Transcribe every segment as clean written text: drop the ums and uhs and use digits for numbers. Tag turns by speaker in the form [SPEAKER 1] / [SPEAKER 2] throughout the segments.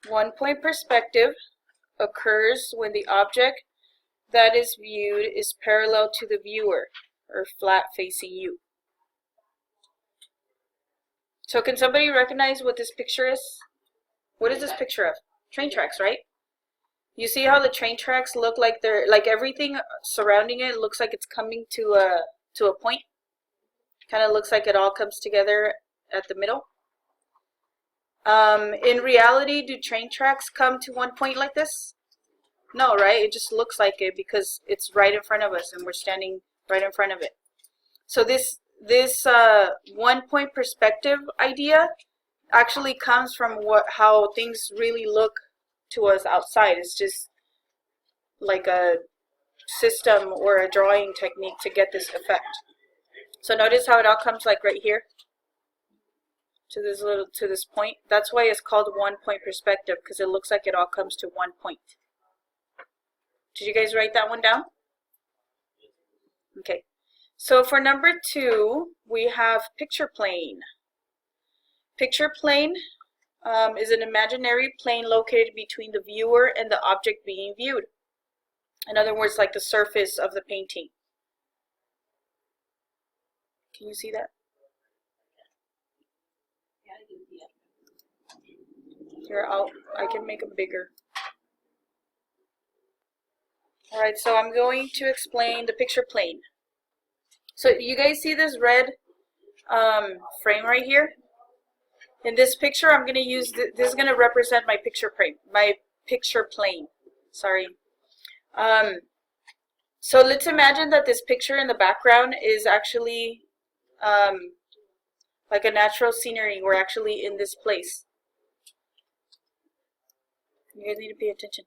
[SPEAKER 1] One-point perspective occurs when the object that is viewed is parallel to the viewer, or flat facing you. So can somebody recognize what this picture is? What is this picture of? Train tracks, right? You see how the train tracks look like they're, like everything surrounding it looks like it's coming to a point? Kind of looks like it all comes together at the middle. In reality, do train tracks come to one point like this? No, right? It just looks like it because it's right in front of us and we're standing right in front of it. So this one-point perspective idea actually comes from how things really look to us outside. It's just like a system or a drawing technique to get this effect. So notice how it all comes like right here to this point. That's why it's called one-point perspective, because it looks like it all comes to one point. Did you guys write that one down? Okay. So for number 2, we have picture plane. Picture plane is an imaginary plane located between the viewer and the object being viewed. In other words, like the surface of the painting. Can you see that? Here, I can make it bigger. Alright, so I'm going to explain the picture plane. So you guys see this red frame right here? In this picture, I'm going to use, this is going to represent my picture plane. Sorry. So let's imagine that this picture in the background is actually like a natural scenery. We're actually in this place. You guys need to pay attention.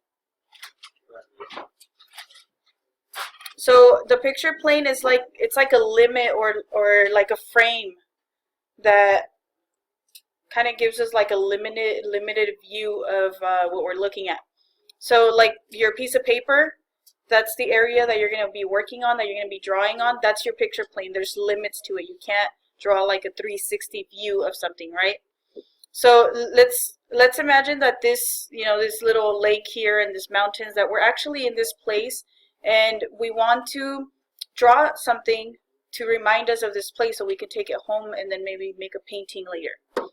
[SPEAKER 1] So the picture plane is like, it's like a limit or like a frame that kind of gives us like a limited view of what we're looking at. So like your piece of paper, that's the area that you're going to be working on, that you're going to be drawing on. That's your picture plane. There's limits to it. You can't draw like a 360 view of something, right? So let's imagine that this, this little lake here and this mountains, that we're actually in this place, and we want to draw something to remind us of this place so we can take it home and then maybe make a painting later.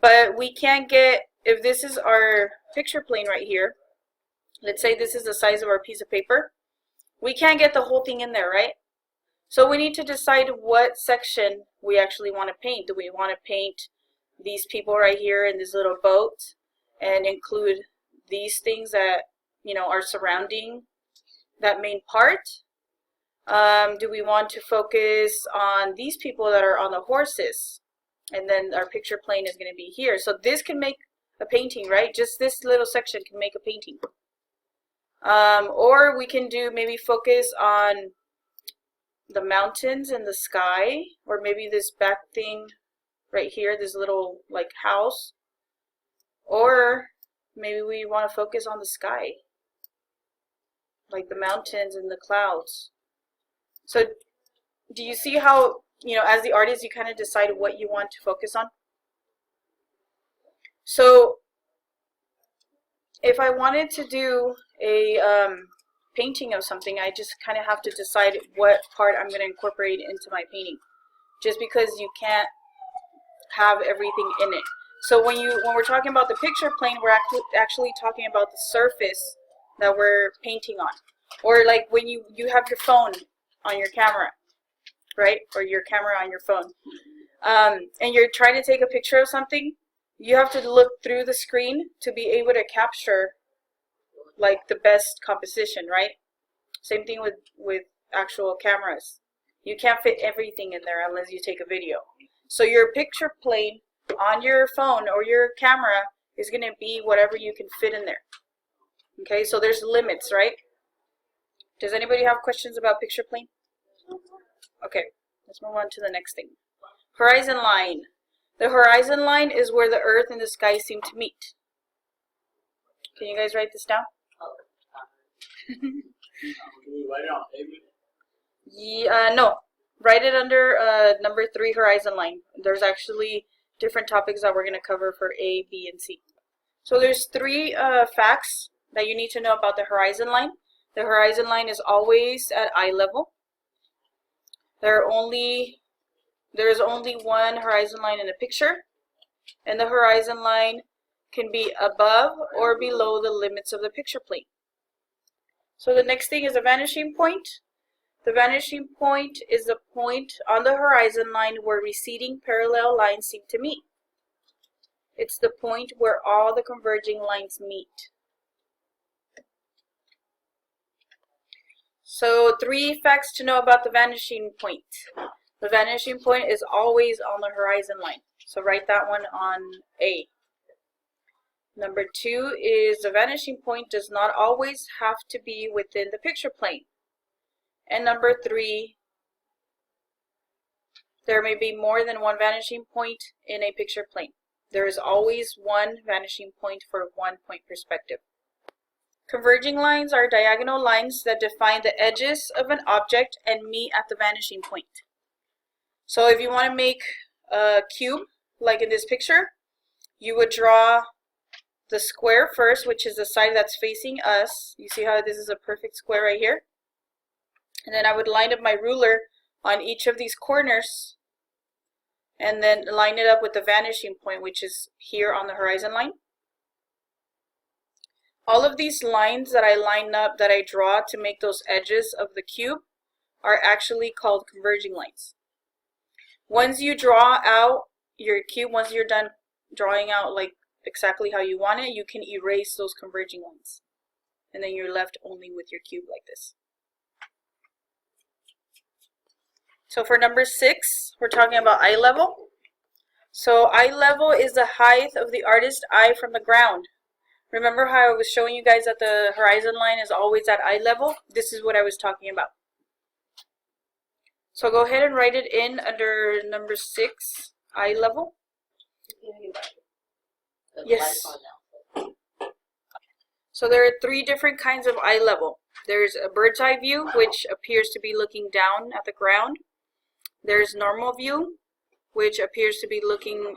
[SPEAKER 1] But we can't get, if this is our picture plane right here, let's say this is the size of our piece of paper, we can't get the whole thing in there, right? So we need to decide what section we actually want to paint. Do we want to paint these people right here in this little boat and include these things that, are surrounding that main part? Do we want to focus on these people that are on the horses? And then our picture plane is going to be here. So this can make a painting, right? Just this little section can make a painting. Or we can maybe focus on the mountains and the sky, or maybe this back thing right here, this little like house. Or maybe we want to focus on the sky, like the mountains and the clouds. So do you see how, as the artist, you kind of decide what you want to focus on? So if I wanted to do a painting of something, I just kind of have to decide what part I'm going to incorporate into my painting, just because you can't have everything in it. So when we're talking about the picture plane, we're actually talking about the surface that we're painting on. Or like when you have your phone on your camera, right? Or your camera on your phone. And you're trying to take a picture of something, you have to look through the screen to be able to capture like the best composition, right? Same thing with actual cameras. You can't fit everything in there unless you take a video. So your picture plane on your phone or your camera is going to be whatever you can fit in there. Okay, so there's limits, right? Does anybody have questions about picture plane? Okay, let's move on to the next thing. Horizon line. The horizon line is where the earth and the sky seem to meet. Can you guys write this down?
[SPEAKER 2] Can we write it on paper?
[SPEAKER 1] Yeah, no. Write it under number 3, horizon line. There's actually different topics that we're going to cover for A, B, and C. So there's three facts that you need to know about the horizon line. The horizon line is always at eye level. There is only one horizon line in a picture, and the horizon line can be above or below the limits of the picture plane. So the next thing is a vanishing point. The vanishing point is the point on the horizon line where receding parallel lines seem to meet. It's the point where all the converging lines meet. So 3 facts to know about the vanishing point. The vanishing point is always on the horizon line. So write that one on A. Number 2 is the vanishing point does not always have to be within the picture plane. And number 3, there may be more than one vanishing point in a picture plane. There is always one vanishing point for one point perspective. Converging lines are diagonal lines that define the edges of an object and meet at the vanishing point. So if you want to make a cube, like in this picture, you would draw the square first, which is the side that's facing us. You see how this is a perfect square right here? And then I would line up my ruler on each of these corners and then line it up with the vanishing point, which is here on the horizon line. All of these lines that I line up, that I draw to make those edges of the cube, are actually called converging lines. Once you draw out your cube, once you're done drawing out like exactly how you want it, you can erase those converging lines. And then you're left only with your cube like this. So for number 6, we're talking about eye level. So eye level is the height of the artist's eye from the ground. Remember how I was showing you guys that the horizon line is always at eye level? This is what I was talking about. So go ahead and write it in under number 6, eye level. Yes. So there are 3 different kinds of eye level. There's a bird's eye view, which appears to be looking down at the ground. There's normal view, which appears to be looking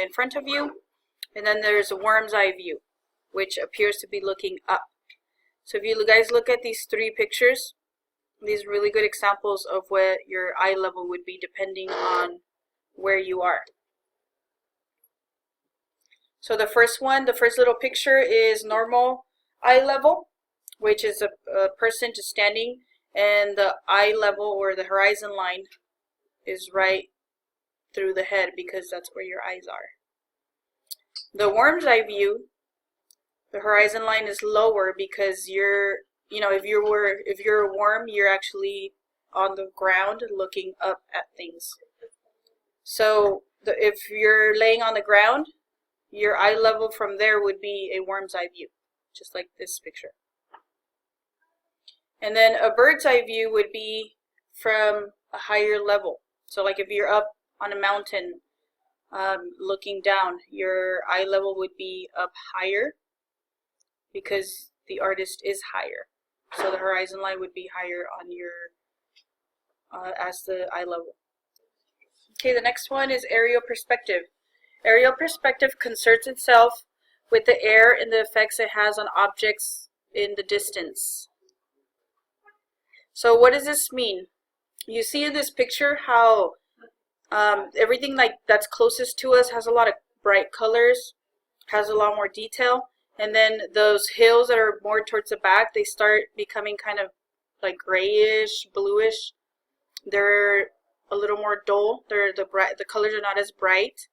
[SPEAKER 1] in front of you. And then there's a worm's eye view, which appears to be looking up. So if you guys look at these 3 pictures, these are really good examples of what your eye level would be depending on where you are. So the first one, the first little picture is normal eye level, which is a person just standing, and the eye level or the horizon line is right through the head because that's where your eyes are. The worm's eye view, the horizon line is lower because if you're a worm, you're actually on the ground looking up at things. So if you're laying on the ground, your eye level from there would be a worm's eye view, just like this picture. And then a bird's eye view would be from a higher level. So like if you're up on a mountain looking down, your eye level would be up higher because the artist is higher. So the horizon line would be higher on your as the eye level. Okay, the next one is aerial perspective. Aerial perspective concerns itself with the air and the effects it has on objects in the distance. So what does this mean? You see in this picture how everything that's closest to us has a lot of bright colors, has a lot more detail, and then those hills that are more towards the back, they start becoming kind of like grayish, bluish. They're a little more dull. The colors are not as bright,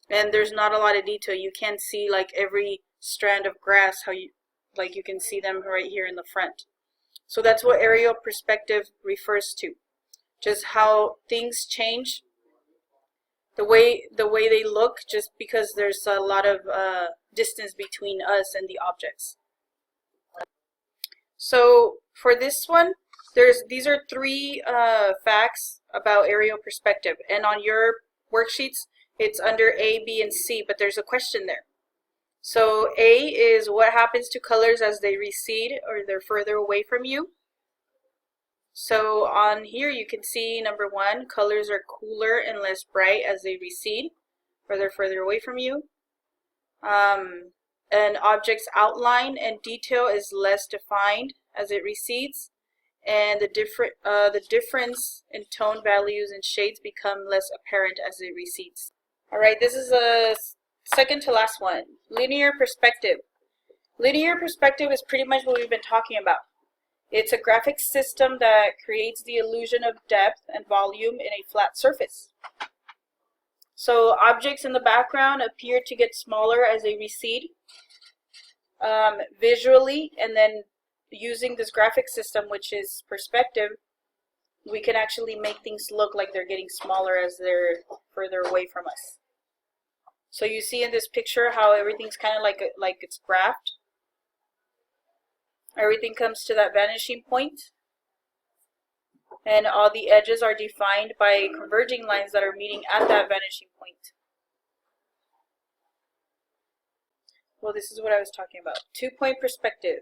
[SPEAKER 1] and there's not a lot of detail. You can't see like every strand of grass how you can see them right here in the front. So that's what aerial perspective refers to. Just how things change, the way they look, just because there's a lot of distance between us and the objects. So for this one, these are 3 facts about aerial perspective, and on your worksheets it's under A, B, and C, but there's a question there. So A is what happens to colors as they recede or they're further away from you. So on here you can see number 1, colors are cooler and less bright as they recede or they're further away from you. An object's outline and detail is less defined as it recedes, and the difference in tone values and shades become less apparent as it recedes. All right, this is a second to last one. Linear perspective. Linear perspective is pretty much what we've been talking about. It's a graphic system that creates the illusion of depth and volume in a flat surface. So objects in the background appear to get smaller as they recede visually, and then using this graphic system, which is perspective, we can actually make things look like they're getting smaller as they're further away from us. So you see in this picture how everything's kind of like it's graphed. Everything comes to that vanishing point, and all the edges are defined by converging lines that are meeting at that vanishing point. Well, this is what I was talking about. Two-point perspective.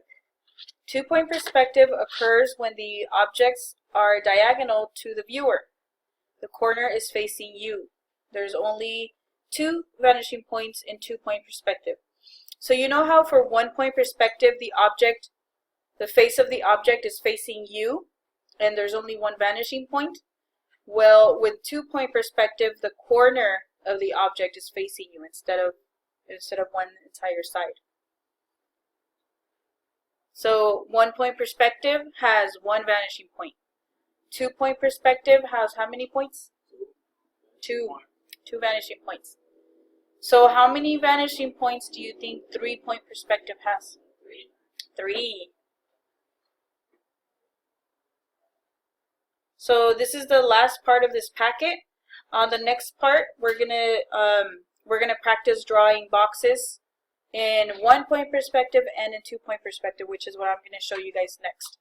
[SPEAKER 1] Two-point perspective occurs when the objects are diagonal to the viewer. The corner is facing you. There's only two vanishing points in two-point perspective. So you know how for one-point perspective, the face of the object is facing you, and there's only one vanishing point? Well, with two-point perspective, the corner of the object is facing you instead of one entire side. So one-point perspective has one vanishing point. Two-point perspective has how many points? Two vanishing points. So how many vanishing points do you think three-point perspective has? Three. So this is the last part of this packet. On the next part, we're gonna practice drawing boxes in one-point perspective and in two-point perspective, which is what I'm gonna show you guys next.